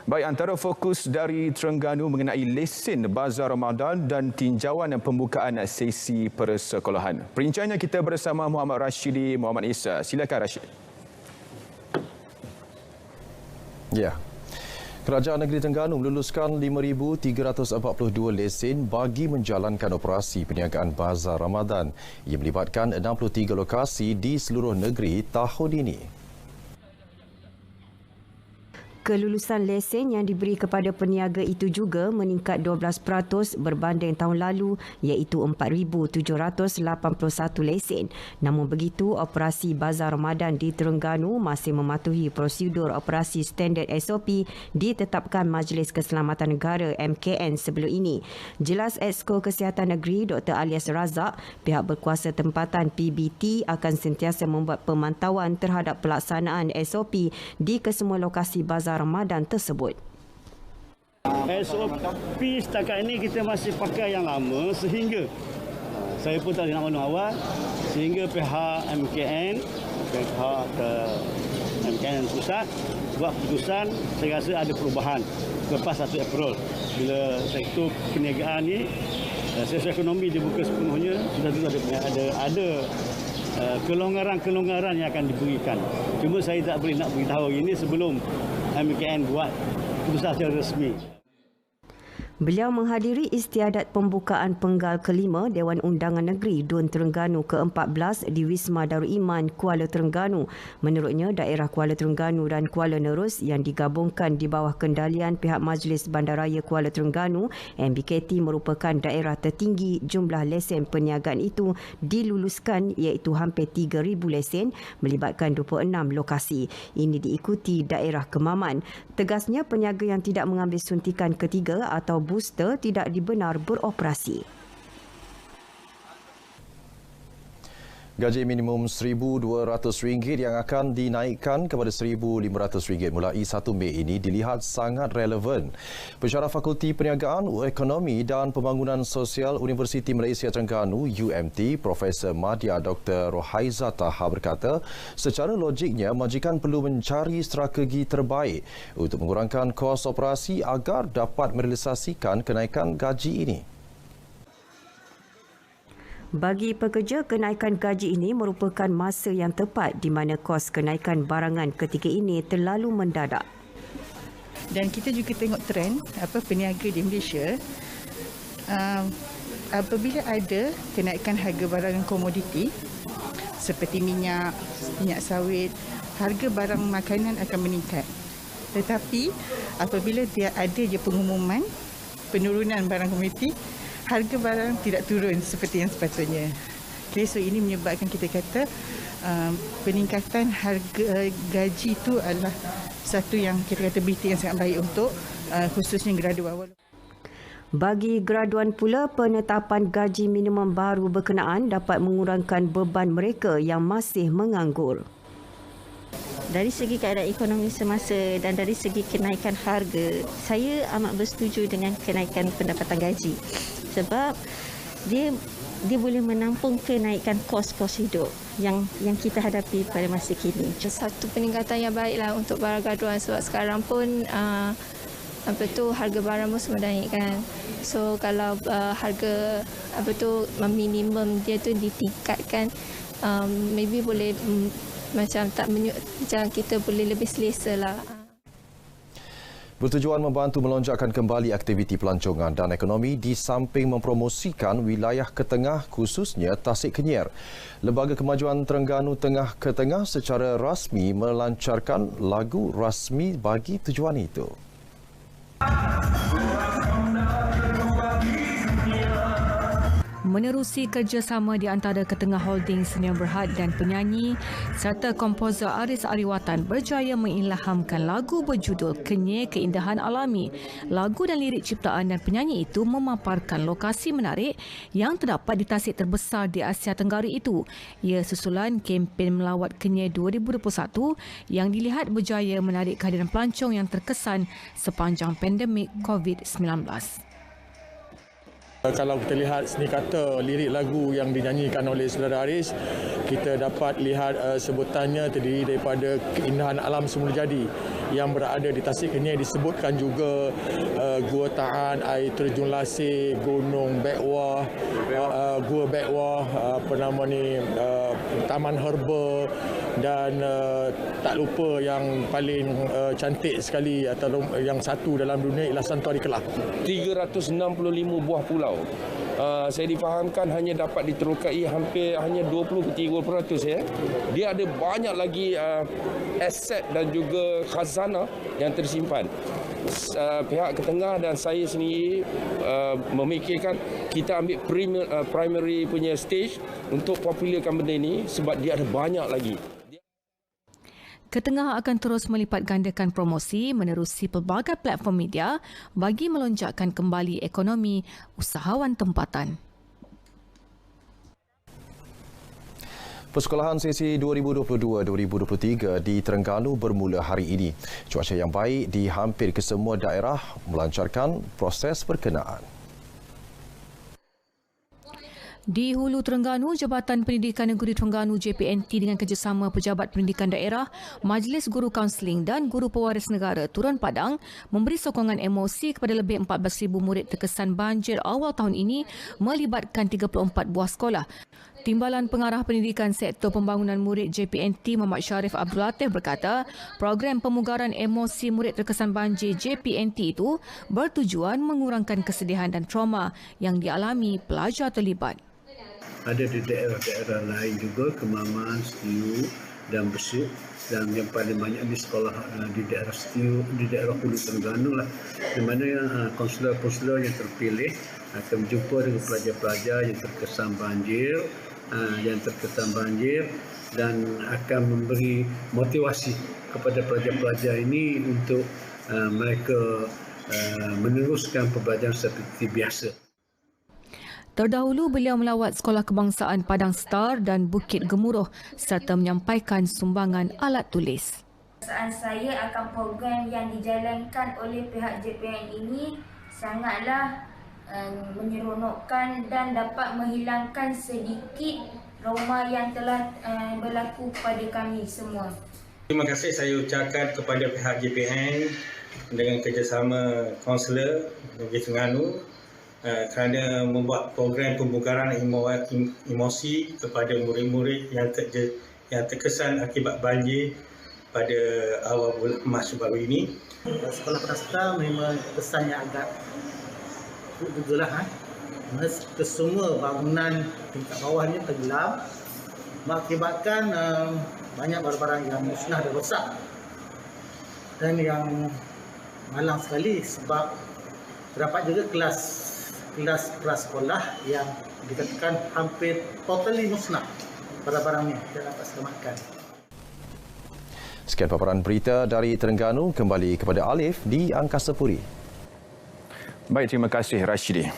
Baik, antara fokus dari Terengganu mengenai lesen Bazar Ramadan dan tinjauan pembukaan sesi persekolahan. Perinciannya kita bersama Muhammad Rashidi Muhammad Isa. Silakan Rashid. Ya. Kerajaan Negeri Terengganu meluluskan 5,342 lesen bagi menjalankan operasi perniagaan Bazar Ramadan. Ia melibatkan 63 lokasi di seluruh negeri tahun ini. Kelulusan lesen yang diberi kepada peniaga itu juga meningkat 12% berbanding tahun lalu iaitu 4,781 lesen. Namun begitu, operasi Bazar Ramadan di Terengganu masih mematuhi prosedur operasi standard SOP ditetapkan Majlis Keselamatan Negara MKN sebelum ini. Jelas Exco Kesihatan Negeri Dr. Alias Razak, pihak berkuasa tempatan PBT akan sentiasa membuat pemantauan terhadap pelaksanaan SOP di kesemua lokasi Bazar Ramadan tersebut. SOP setakat ini kita masih pakai yang lama sehingga saya pun tak nak maklum awal sehingga pihak MKN pusat buat keputusan. Saya rasa ada perubahan lepas 1 April bila sektor perniagaan ni sektor ekonomi dibuka sepenuhnya, sudah ada kelonggaran yang akan diberikan. Cuma saya tak boleh nak beritahu ini sebelum MKN buat keputusan secara resmi. Beliau menghadiri istiadat pembukaan penggal kelima Dewan Undangan Negeri Dun Terengganu ke-14 di Wisma Darul Iman, Kuala Terengganu. Menurutnya, daerah Kuala Terengganu dan Kuala Nerus yang digabungkan di bawah kendalian pihak Majlis Bandaraya Kuala Terengganu MBKT merupakan daerah tertinggi jumlah lesen perniagaan itu diluluskan iaitu hampir 3,000 lesen melibatkan 26 lokasi. Ini diikuti daerah Kemaman. Tegasnya, peniaga yang tidak mengambil suntikan ketiga atau booster tidak dibenar beroperasi. Gaji minimum RM1,200 yang akan dinaikkan kepada RM1,500 mulai 1 Mei ini dilihat sangat relevan. Pensyarah Fakulti Perniagaan, Ekonomi dan Pembangunan Sosial Universiti Malaysia Terengganu UMT, Profesor Madya Dr. Rohaiza Taha berkata, secara logiknya majikan perlu mencari strategi terbaik untuk mengurangkan kos operasi agar dapat merealisasikan kenaikan gaji ini. Bagi pekerja, kenaikan gaji ini merupakan masa yang tepat di mana kos kenaikan barangan ketika ini terlalu mendadak. Dan kita juga tengok trend peniaga di Malaysia, apabila ada kenaikan harga barangan komoditi seperti minyak sawit, harga barang makanan akan meningkat. Tetapi apabila dia ada pengumuman penurunan barang komoditi, harga barang tidak turun seperti yang sepatutnya. Okay, so ini menyebabkan kita kata peningkatan harga gaji itu adalah satu yang kita kata berita yang sangat baik untuk khususnya graduan. Bagi graduan pula, penetapan gaji minimum baru berkenaan dapat mengurangkan beban mereka yang masih menganggur. Dari segi keadaan ekonomi semasa dan dari segi kenaikan harga, saya amat bersetuju dengan kenaikan pendapatan gaji. Sebab dia boleh menampung kenaikan kos-kos hidup yang kita hadapi pada masa kini. Satu peningkatan yang baiklah untuk para graduan sebab sekarang pun harga barang pun semua naik kan. So kalau harga minimum dia tu ditingkatkan, maybe boleh macam kita boleh lebih selesa lah. Bertujuan membantu melonjakkan kembali aktiviti pelancongan dan ekonomi di samping mempromosikan wilayah Ketengah khususnya Tasik Kenyir. Lembaga Kemajuan Terengganu Tengah Ketengah secara rasmi melancarkan lagu rasmi bagi tujuan itu. Menerusi kerjasama di antara Ketengah Holding Senior Berhad dan penyanyi serta komposer Aris Ariwatan berjaya mengilhamkan lagu berjudul Kenyir Keindahan Alami. Lagu dan lirik ciptaan dan penyanyi itu memaparkan lokasi menarik yang terdapat di tasik terbesar di Asia Tenggara itu. Ia susulan kempen Melawat Kenyir 2021 yang dilihat berjaya menarik kehadiran pelancong yang terkesan sepanjang pandemik COVID-19. Kalau kita lihat seni kata lirik lagu yang dinyanyikan oleh saudara Aris, kita dapat lihat sebutannya terdiri daripada keindahan alam semula jadi. yang berada di Tasik Kenyir. Disebutkan juga Gua Taan, Air Terjun Lasir, Gunung Bekwah, Gua Bekwah, Taman Herba, dan tak lupa yang paling cantik sekali atau yang satu dalam dunia ialah Santuari Kelah. 365 buah pulau. Saya difahamkan hanya dapat diterokai hampir hanya 20-30%. Ya. Dia ada banyak lagi aset dan juga khazanah yang tersimpan. Pihak Ketengah dan saya sendiri memikirkan kita ambil primary punya stage untuk popularkan benda ini sebab dia ada banyak lagi. Ketengah akan terus melipat gandakan promosi menerusi pelbagai platform media bagi melonjakkan kembali ekonomi usahawan tempatan. Persekolahan sesi 2022-2023 di Terengganu bermula hari ini. Cuaca yang baik di hampir kesemua daerah melancarkan proses berkenaan. Di Hulu Terengganu, Jabatan Pendidikan Negeri Terengganu JPNT dengan kerjasama Pejabat Pendidikan Daerah, Majlis Guru Kaunseling dan Guru Pewaris Negara Turun Padang memberi sokongan emosi kepada lebih 14,000 murid terkesan banjir awal tahun ini melibatkan 34 buah sekolah. Timbalan Pengarah Pendidikan Sektor Pembangunan Murid JPNT Muhammad Sharif Abdul Latif berkata, program pemugaran emosi murid terkesan banjir JPNT itu bertujuan mengurangkan kesedihan dan trauma yang dialami pelajar terlibat. Ada di daerah-daerah lain juga, Kemaman, Setiu dan Besuk, dan yang paling banyak di sekolah di daerah Setiu, di daerah Hulu Terengganu lah, di mana konselor-konselor yang terpilih akan berjumpa dengan pelajar-pelajar yang terkesan banjir dan akan memberi motivasi kepada pelajar-pelajar ini untuk mereka meneruskan pembelajaran seperti biasa. Terdahulu, beliau melawat Sekolah Kebangsaan Padang Star dan Bukit Gemuruh serta menyampaikan sumbangan alat tulis. Perasaan saya akan program yang dijalankan oleh pihak JPN ini sangatlah menyeronokkan dan dapat menghilangkan sedikit trauma yang telah berlaku kepada kami semua. Terima kasih saya ucapkan kepada pihak JPN dengan kerjasama kaunselor Negeri Terengganu kerana membuat program pembugaran emosi kepada murid-murid yang terkesan akibat banjir pada awal bulan Mac baru ini. Sekolah Prasta memang kesannya agak jugalah. Kesemua bangunan tingkat bawahnya tenggelam, mengakibatkan banyak barang-barang yang musnah dan rosak. Dan yang malang sekali sebab terdapat juga kelas sekolah yang dikatakan hampir totally musnah barang-barangnya tidak dapat selamatkan. Sekian paparan berita dari Terengganu, kembali kepada Alif di Angkasa Puri. Baik, terima kasih Rashidi.